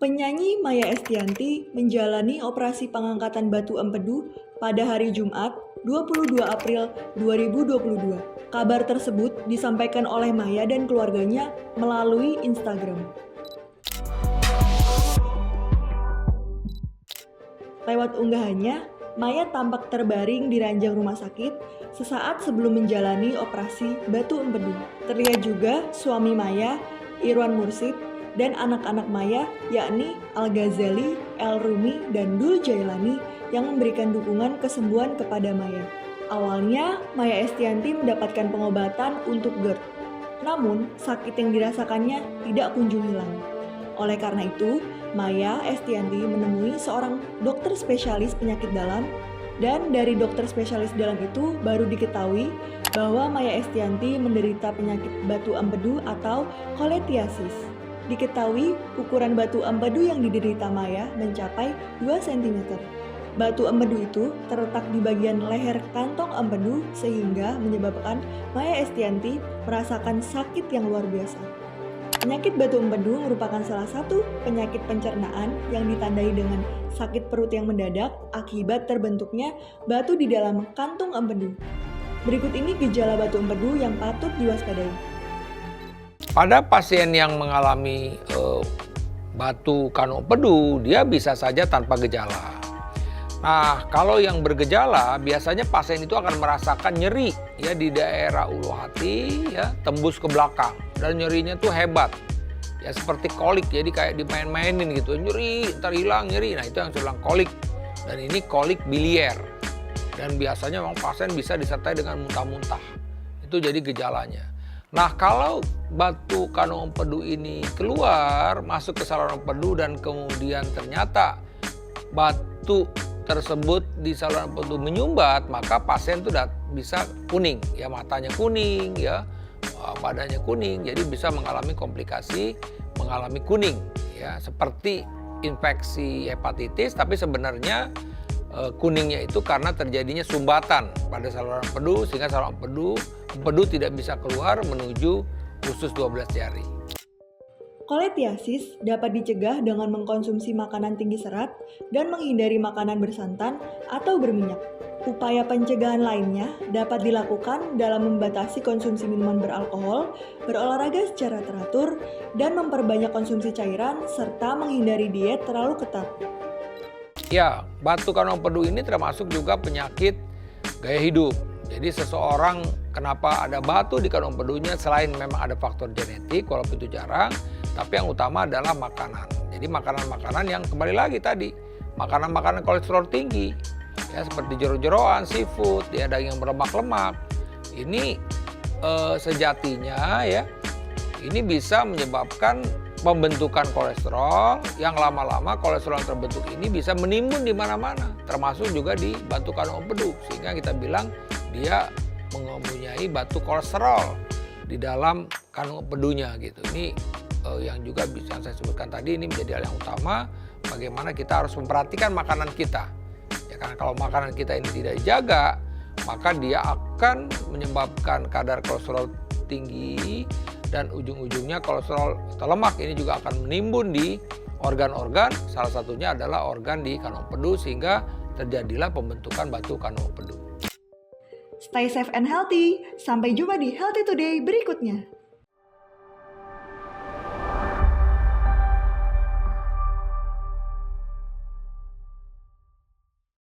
Penyanyi Maya Estianty menjalani operasi pengangkatan batu empedu pada hari Jumat, 22 April 2022. Kabar tersebut disampaikan oleh Maya dan keluarganya melalui Instagram. Lewat unggahannya, Maya tampak terbaring di ranjang rumah sakit sesaat sebelum menjalani operasi batu empedu. Terlihat juga suami Maya, Irwan Mursid, dan anak-anak Maya yakni Al-Ghazali, El-Rumi, dan Dul Jailani yang memberikan dukungan kesembuhan kepada Maya. Awalnya, Maya Estianty mendapatkan pengobatan untuk GERD. Namun, sakit yang dirasakannya tidak kunjung hilang. Oleh karena itu, Maya Estianty menemui seorang dokter spesialis penyakit dalam, dan dari dokter spesialis dalam itu baru diketahui bahwa Maya Estianty menderita penyakit batu empedu atau cholelithiasis. Diketahui ukuran batu empedu yang diderita Maya mencapai 2 cm. Batu empedu itu terletak di bagian leher kantong empedu sehingga menyebabkan Maya Estianty merasakan sakit yang luar biasa. Penyakit batu empedu merupakan salah satu penyakit pencernaan yang ditandai dengan sakit perut yang mendadak akibat terbentuknya batu di dalam kantung empedu. Berikut ini gejala batu empedu yang patut diwaspadai. Pada pasien yang mengalami batu kanu empedu, dia bisa saja tanpa gejala. Nah, kalau yang bergejala, biasanya pasien itu akan merasakan nyeri ya di daerah ulu hati, ya tembus ke belakang, dan nyerinya tuh hebat, ya seperti kolik, jadi kayak dimain-mainin gitu, nyeri, ntar hilang nyeri. Nah, itu yang saya bilang kolik, dan ini kolik bilier, dan biasanya memang pasien bisa disertai dengan muntah-muntah. Itu jadi gejalanya. Nah, kalau batu kanu empedu ini keluar, masuk ke saluran empedu dan kemudian ternyata batu tersebut di saluran empedu menyumbat, maka pasien itu bisa kuning, ya matanya kuning, ya badannya kuning, jadi bisa mengalami komplikasi, mengalami kuning, ya seperti infeksi hepatitis, tapi sebenarnya kuningnya itu karena terjadinya sumbatan pada saluran empedu sehingga saluran empedu tidak bisa keluar menuju usus 12 jari. Cholelithiasis dapat dicegah dengan mengkonsumsi makanan tinggi serat dan menghindari makanan bersantan atau berminyak. Upaya pencegahan lainnya dapat dilakukan dalam membatasi konsumsi minuman beralkohol, berolahraga secara teratur, dan memperbanyak konsumsi cairan serta menghindari diet terlalu ketat. Ya, batu kanu empedu ini termasuk juga penyakit gaya hidup. Jadi seseorang kenapa ada batu di kanu empedunya selain memang ada faktor genetik, walaupun itu jarang, tapi yang utama adalah makanan. Jadi makanan-makanan yang kembali lagi tadi, makanan-makanan kolesterol tinggi, ya seperti jero-jeroan, seafood, ya daging yang berlemak-lemak. Ini sejatinya ya, ini bisa menyebabkan pembentukan kolesterol yang lama-lama kolesterol yang terbentuk ini bisa menimbun di mana-mana, termasuk juga di batu kanu empedu, sehingga kita bilang dia mempunyai batu kolesterol di dalam kanu empedunya gitu. Ini yang juga bisa saya sebutkan tadi, ini menjadi hal yang utama bagaimana kita harus memperhatikan makanan kita. Ya, karena kalau makanan kita ini tidak dijaga, maka dia akan menyebabkan kadar kolesterol tinggi dan ujung-ujungnya kolesterol atau lemak ini juga akan menimbun di organ-organ, salah satunya adalah organ di kanu empedu sehingga terjadilah pembentukan batu kanu empedu. Stay safe and healthy. Sampai jumpa di Healthy Today berikutnya.